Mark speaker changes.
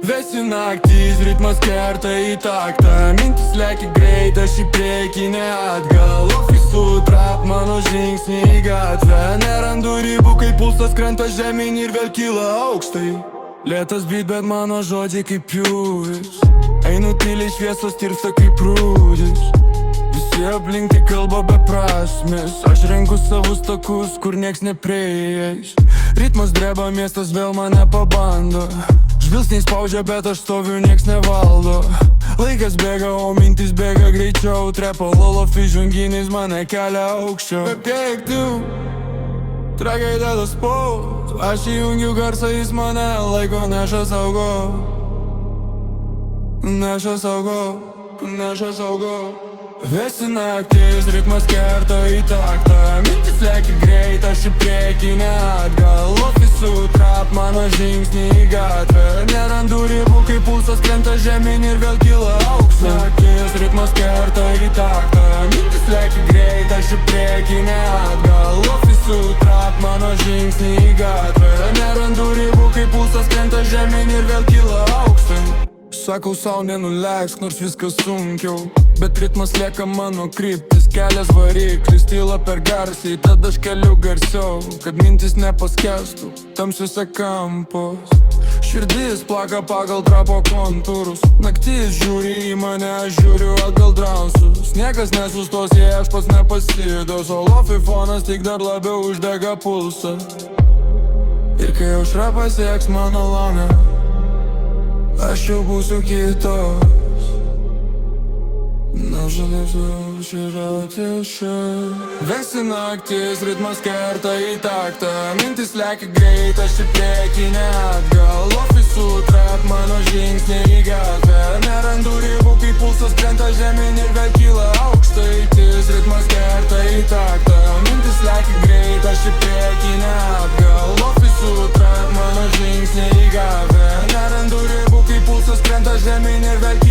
Speaker 1: Vėsi naktys, ritmas kerta į taktą. Mintis lekia greit, aš į priekį, ne atgal. Ofisų trap, mano žingsniai į gatvę. Nerandu ribų, kai pulsas krenta žemyn ir vėl kyla aukštai. Lėtas beat, bet mano žodžiai kaip pjūvis. Einu tyliai, šviesos tirpsta kaip rūdis. Visi aplink tai kalba be prasmės. Aš renku savus takus, kur nieks neprieis. Ritmas dreba, miestas vėl mane pabando. Žvilgsniai spaudžia, bet aš stoviu, nieks nevaldo. Laikas bėga, o mintis bėga greičiau. Trepo lolofi žunginiais mane kelia aukščiau. Beveik tu tragai deda spaud. Aš įjungiu garsą, jis mane laiko, neša saugo. Neša saugo, neša saugo. Vėsi naktis, ritmas kerta į taktą. Mintis lekia greit, aš į priekį, ne atgal. Ofisų trap, mano žingsniai į gatvę. Nerandu ribų, kai pulsas krenta žemyn ir vėl kyla aukštai. Naktis, ritmas kerta į taktą. Mintis lekia greit, aš į priekį, ne atgal. Ofisų trap, mano žingsniai į gatvę. Nerandu ribų, kai pulsas krenta žemyn ir vėl kyla aukštai. Sakau sau nenuleisk, nors viskas sunkiau. Bet ritmas lieka mano kryptis, kelias variklis. Tyla per garsiai, tada aš keliu garsiau. Kad mintis nepaskestų tamsiuose kampos. Širdis plaka pagal trapo kontūrus. Naktis žiūri į mane, aš žiūriu atgal transus. Niekas nesustos, jei aš pats nepasidos. O lofi fonas tik dar labiau uždega pulsą. Ir kai aušra pasieks mano langą, aš jau būsiu kitos. Nežalėsiu širati šią. Vėsi naktis, ritmas kerta į taktą. Mintis lekia greit, aš į priekį, ne atgal. Ofisų trap, mano žingsniai į gatvę. Nerandu ribų, kai pulsas krenta žemyn ir vėl kyla aukštaitis. Ritmas kerta į taktą. Mintis lekia greit, aš į priekį, ne atgal. Ofisų trap, mano žingsniai į gatvę. Nerandu ribų, kai pulsas krenta žemyn ir vėl kyla aukštaitis.